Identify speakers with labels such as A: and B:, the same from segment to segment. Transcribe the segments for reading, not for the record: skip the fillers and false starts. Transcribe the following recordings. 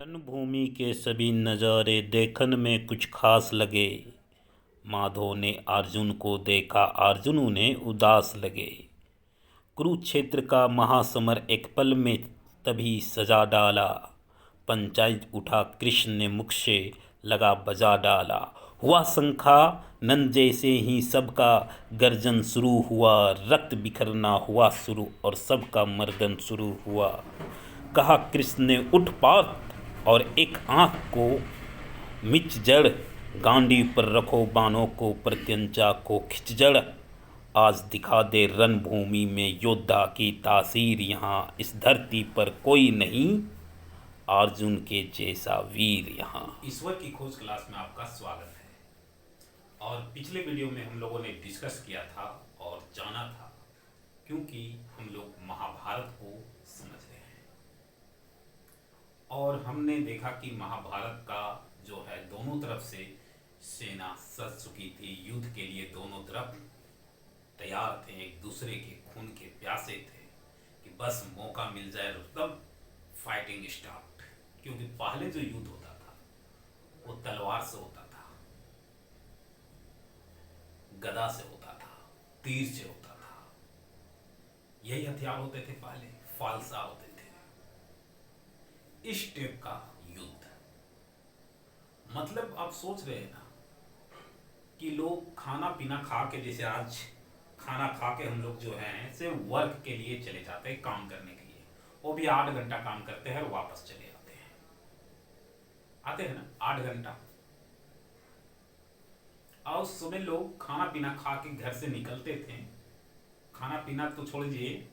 A: रणभूमि के सभी नज़ारे देखन में कुछ खास लगे। माधव ने अर्जुन को देखा, अर्जुन उन्हें उदास लगे। कुरुक्षेत्र का महासमर एक पल में तभी सजा डाला। पंचायत उठा कृष्ण ने मुख से लगा बजा डाला। हुआ शंखा नंद जैसे ही सबका गर्जन शुरू हुआ। रक्त बिखरना हुआ शुरू और सबका मर्दन शुरू हुआ। कहा कृष्ण ने उठ पात और एक आँख को मिच जड़। गांडी पर रखो बाणों को, प्रत्यंचा को खिंच जड़। आज दिखा दे रणभूमि में योद्धा की तासीर। यहाँ इस धरती पर कोई नहीं अर्जुन के जैसा वीर। यहाँ ईश्वर की खोज क्लास में आपका स्वागत है। और पिछले वीडियो में हम लोगों ने डिस्कस किया था और जाना था, क्योंकि हम लोग महाभारत को समझ रहे हैं और हमने देखा कि महाभारत का जो है दोनों तरफ से सेना सज चुकी थी। युद्ध के लिए दोनों तरफ तैयार थे, एक दूसरे के खून के प्यासे थे कि बस मौका मिल जाए तब फाइटिंग स्टार्ट। क्योंकि पहले जो युद्ध होता था वो तलवार से होता था, गदा से होता था, तीर से होता था। यही हथियार होते थे पहले, फालसा होते थे। इस टाइप का युद्ध, मतलब आप सोच रहे हैं ना कि लोग खाना पीना खा के, जैसे आज खाना खा के हम लोग जो हैं सिर्फ वर्क के लिए चले जाते हैं, काम करने के लिए। वो भी 8 घंटा काम करते हैं और वापस चले आते हैं ना 8 घंटा। और सुबह लोग खाना पीना खा के घर से निकलते थे। खाना पीना तो छोड़ दीजिए,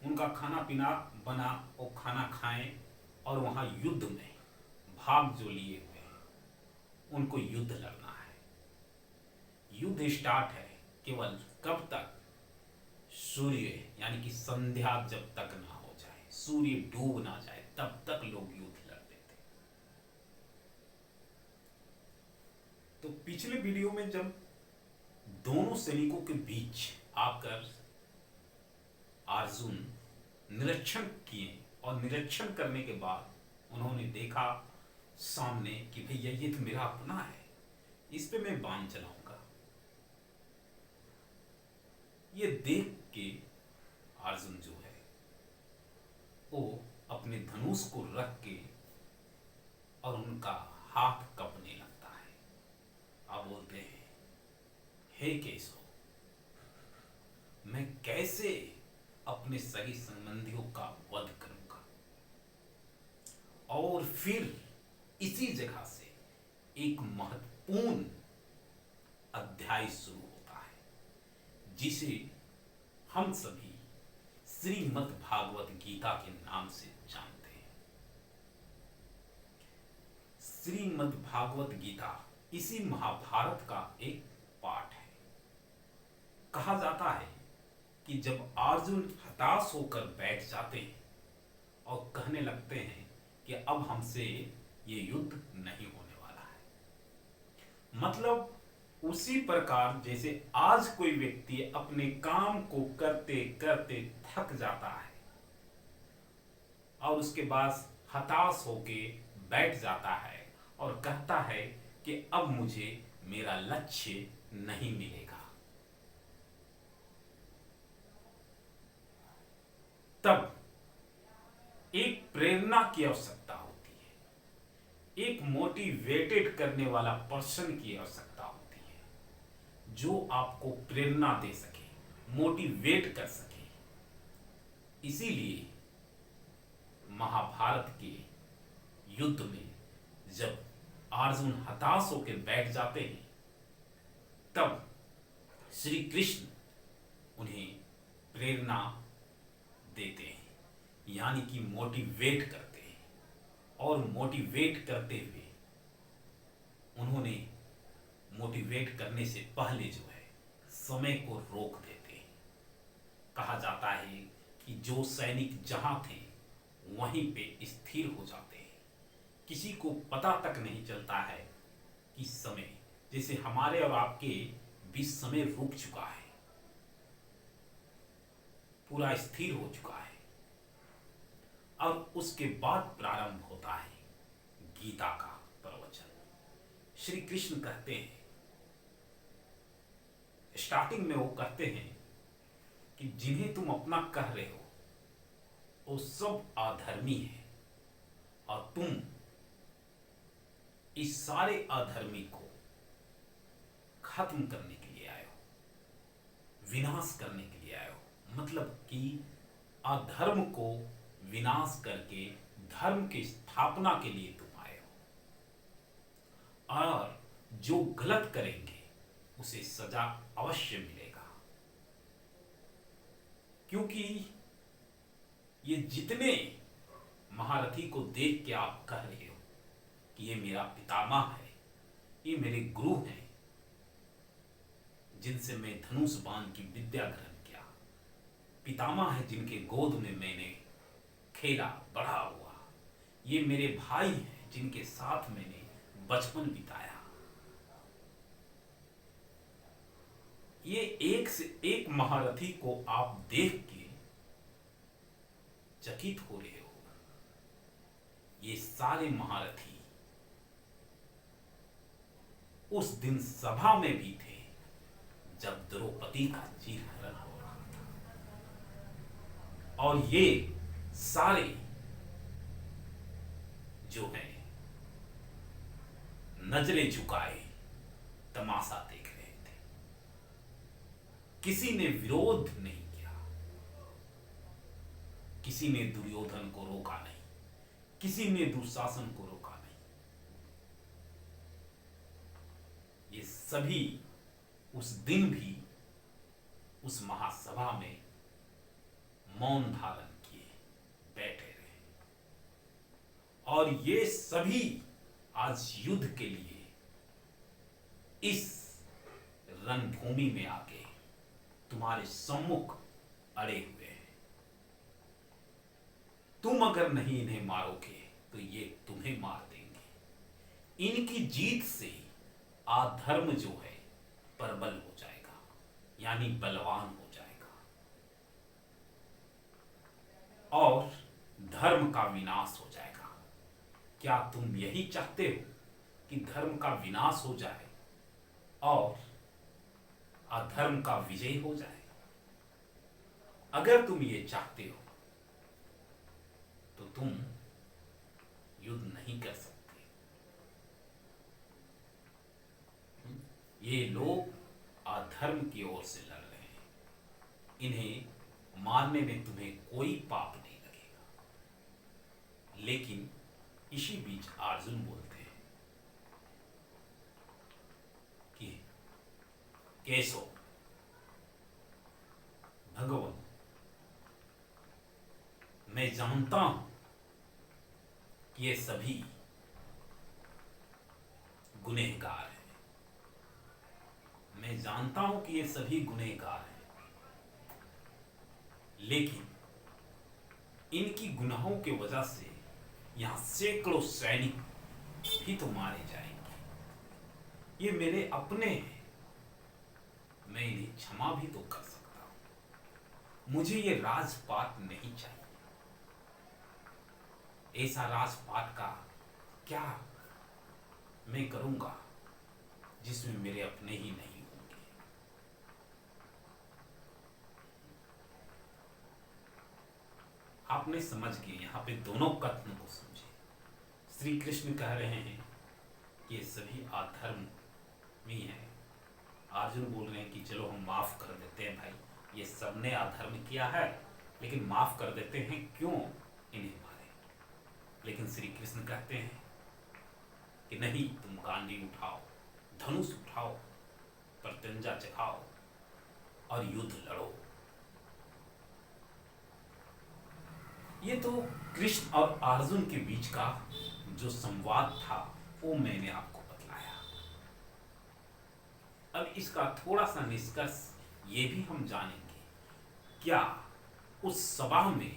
A: उनका खाना पीना बना, वो खाना खाएं और वहां युद्ध में भाग जो लिए हुए हैं उनको युद्ध लड़ना है। युद्ध स्टार्ट है केवल कब तक? सूर्य यानी कि संध्या जब तक ना हो जाए, सूर्य डूब ना जाए, तब तक लोग युद्ध लड़ते थे। तो पिछले वीडियो में जब दोनों सैनिकों के बीच आकर अर्जुन निरीक्षण किए और निरीक्षण करने के बाद उन्होंने देखा सामने कि भैया ये तो मेरा अपना है, इस पे मैं बाण चलाऊंगा। ये देख के अर्जुन जो है वो अपने धनुष को रख के और उनका हाथ कपने लगता है। अब बोलते हैं, हे केशव, मैं कैसे अपने सही संबंधियों का वध करूंगा। और फिर इसी जगह से एक महत्वपूर्ण अध्याय शुरू होता है, जिसे हम सभी श्रीमद् भागवत गीता के नाम से जानते हैं। श्रीमद् भागवत गीता इसी महाभारत का एक पार्ट है। कहा जाता है कि जब अर्जुन हताश होकर बैठ जाते हैं और कहने लगते हैं कि अब हमसे ये युद्ध नहीं होने वाला है, मतलब उसी प्रकार जैसे आज कोई व्यक्ति अपने काम को करते करते थक जाता है और उसके बाद हताश होके बैठ जाता है और कहता है कि अब मुझे मेरा लक्ष्य नहीं मिलेगा, तब एक प्रेरणा की आवश्यकता होती है। एक मोटिवेटेड करने वाला पर्सन की आवश्यकता होती है, जो आपको प्रेरणा दे सके, मोटिवेट कर सके। इसीलिए महाभारत के युद्ध में जब अर्जुन हताश होकर बैठ जाते हैं, तब श्री कृष्ण उन्हें प्रेरणा देते हैं, यानी कि मोटिवेट करते हैं। और मोटिवेट करते हुए उन्होंने मोटिवेट करने से पहले जो है समय को रोक देते हैं। कहा जाता है कि जो सैनिक जहां थे वहीं पे स्थिर हो जाते हैं, किसी को पता तक नहीं चलता है कि समय, जैसे हमारे और आपके बीच समय रुक चुका है, पूरा स्थिर हो चुका है। और उसके बाद प्रारंभ होता है गीता का प्रवचन। श्री कृष्ण कहते हैं, स्टार्टिंग में वो कहते हैं कि जिन्हें तुम अपना कह रहे हो वो सब अधर्मी है और तुम इस सारे अधर्मी को खत्म करने के लिए आए हो, विनाश करने के लिए आए हो। मतलब कि अधर्म को विनाश करके धर्म की स्थापना के लिए तुम आए हो, और जो गलत करेंगे उसे सजा अवश्य मिलेगा। क्योंकि ये जितने महारथी को देख के आप कह रहे हो कि ये मेरा पितामह है, ये मेरे गुरु हैं, जिनसे मैं धनुष बाण की विद्या ग्रहण किया, पितामह है जिनके गोद में मैंने खेला बड़ा हुआ, ये मेरे भाई हैं जिनके साथ मैंने बचपन बिताया। ये एक से एक महारथी को आप देख के चकित हो रहे हो। ये सारे महारथी उस दिन सभा में भी थे जब द्रौपदी का चीरहरण हो रहा था, और ये सारे जो है नजरें झुकाए तमाशा देख रहे थे। किसी ने विरोध नहीं किया, किसी ने दुर्योधन को रोका नहीं, किसी ने दुशासन को रोका नहीं। ये सभी उस दिन भी उस महासभा में मौन धारण किए बैठे रहे, और ये सभी आज युद्ध के लिए इस रणभूमि में आके तुम्हारे सम्मुख अड़े हुए हैं। तुम अगर नहीं इन्हें मारोगे तो ये तुम्हें मार देंगे। इनकी जीत से अधर्म जो है प्रबल हो जाएगा, यानी बलवान हो जाएगा, और धर्म का विनाश हो जाएगा। क्या तुम यही चाहते हो कि धर्म का विनाश हो जाए और अधर्म का विजय हो जाए? अगर तुम ये चाहते हो तो तुम युद्ध नहीं कर सकते। ये लोग अधर्म की ओर से लड़ रहे हैं, इन्हें मारने में तुम्हें कोई पाप नहीं लगेगा। लेकिन इसी बीच अर्जुन बोलते हैं कि केशव, भगवान, मैं जानता हूं कि ये सभी गुनहगार हैं। मैं जानता हूं कि ये सभी गुनहगार हैं, लेकिन इनकी गुनाहों की वजह से यहां सैकड़ों सैनिक भी तो मारे जाएंगे। ये मेरे अपने हैं, मैं इन्हें क्षमा भी तो कर सकता हूं। मुझे ये राजपाट नहीं चाहिए। ऐसा राजपाट का क्या मैं करूंगा जिसमें मेरे अपने ही नहीं होंगे। आपने समझ गए, यहां पे दोनों कथन को समझे। श्री कृष्ण कह रहे हैं कि ये सभी अधर्म में है। अर्जुन बोल रहे हैं कि चलो हम माफ कर देते हैं भाई, ये सबने अधर्म किया है, लेकिन माफ कर देते हैं, क्यों इन्हें मारे। लेकिन श्री कृष्ण कहते हैं कि नहीं, तुम गांडी उठाओ, धनुष उठाओ, प्रत्यंजा चखाओ और युद्ध लड़ो। ये तो कृष्ण और अर्जुन के बीच का जो संवाद था वो मैंने आपको बतलाया। अब इसका थोड़ा सा निष्कर्ष ये भी हम जानेंगे, क्या उस सभा में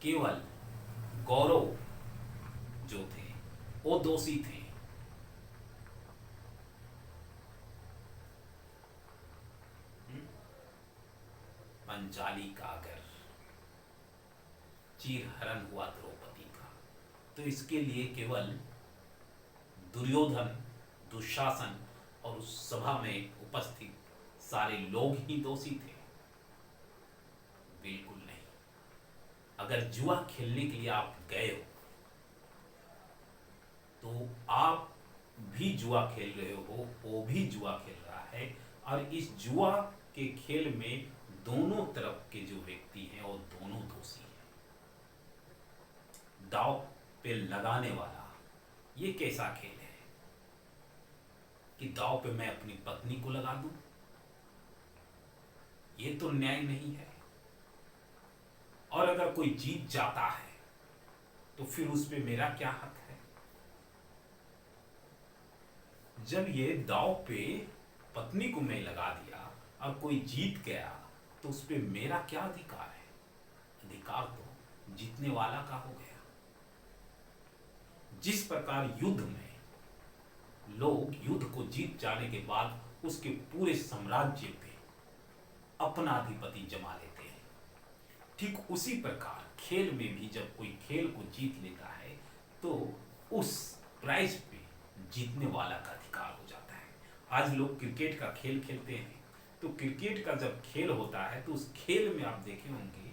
A: केवल कौरव जो थे वो दोषी थे? पंचाली का अगर चीरहरण हुआ द्रौपदी का, तो तो इसके लिए केवल दुर्योधन, दुशासन और उस सभा में उपस्थित सारे लोग ही दोषी थे? बिल्कुल नहीं। अगर जुआ खेलने के लिए आप गए हो तो आप भी जुआ खेल रहे हो, वो भी जुआ खेल रहा है, और इस जुआ के खेल में दोनों तरफ के जो व्यक्ति हैं वो दोनों दोषी हैं। दांव पे लगाने वाला ये कैसा खेल है कि दांव पे मैं अपनी पत्नी को लगा दूं? ये तो न्याय नहीं है। और अगर कोई जीत जाता है तो फिर उस पे मेरा क्या हक है? जब ये दांव पे पत्नी को मैं लगा दिया और कोई जीत गया तो उस पे मेरा क्या अधिकार है? अधिकार तो जीतने वाला का हो गया। जिस प्रकार युद्ध में लोग युद्ध को जीत जाने के बाद उसके पूरे साम्राज्य पे अपना अधिपति जमा लेते हैं, ठीक उसी प्रकार खेल में भी जब कोई खेल को जीत लेता है तो उस प्राइज पे जीतने वाला का अधिकार हो जाता है। आज लोग क्रिकेट का खेल खेलते हैं, तो क्रिकेट का जब खेल होता है तो उस खेल में आप देखे होंगे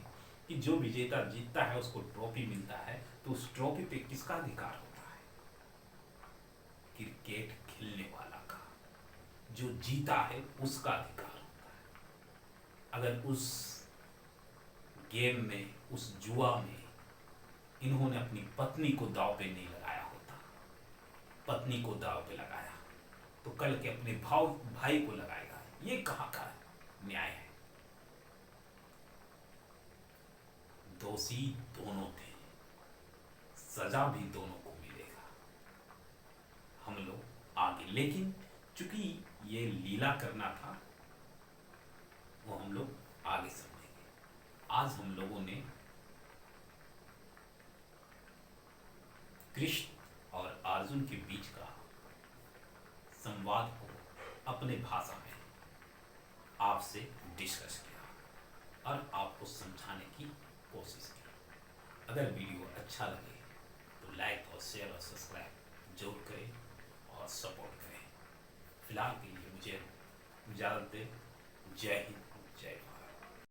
A: कि जो विजेता जीतता है उसको ट्रॉफी मिलता है, तो उस ट्रॉफी पे किसका अधिकार होता है? क्रिकेट खेलने वाला का, जो जीता है उसका अधिकार होता है। अगर उस गेम में, उस जुआ में इन्होंने अपनी पत्नी को दांव पे नहीं लगाया होता, पत्नी को दांव पे लगाया तो कल के अपने भाई को लगाएगा, ये कहाँ का न्याय है? दोषी दोनों थे, सजा भी दोनों को मिलेगा। हम लोग आगे, लेकिन चूंकि ये लीला करना था वो हम लोग आगे समझेंगे। आज हम लोगों ने कृष्ण और अर्जुन के बीच का संवाद को अपने भाषा में आपसे डिस्कस किया और आपको समझाने की कोशिश की। अगर वीडियो अच्छा लगे तो लाइक और शेयर और सब्सक्राइब जरूर करें और सपोर्ट करें। फिलहाल के लिए मुझे इजाज़त दें। जय हिंद, जय भारत।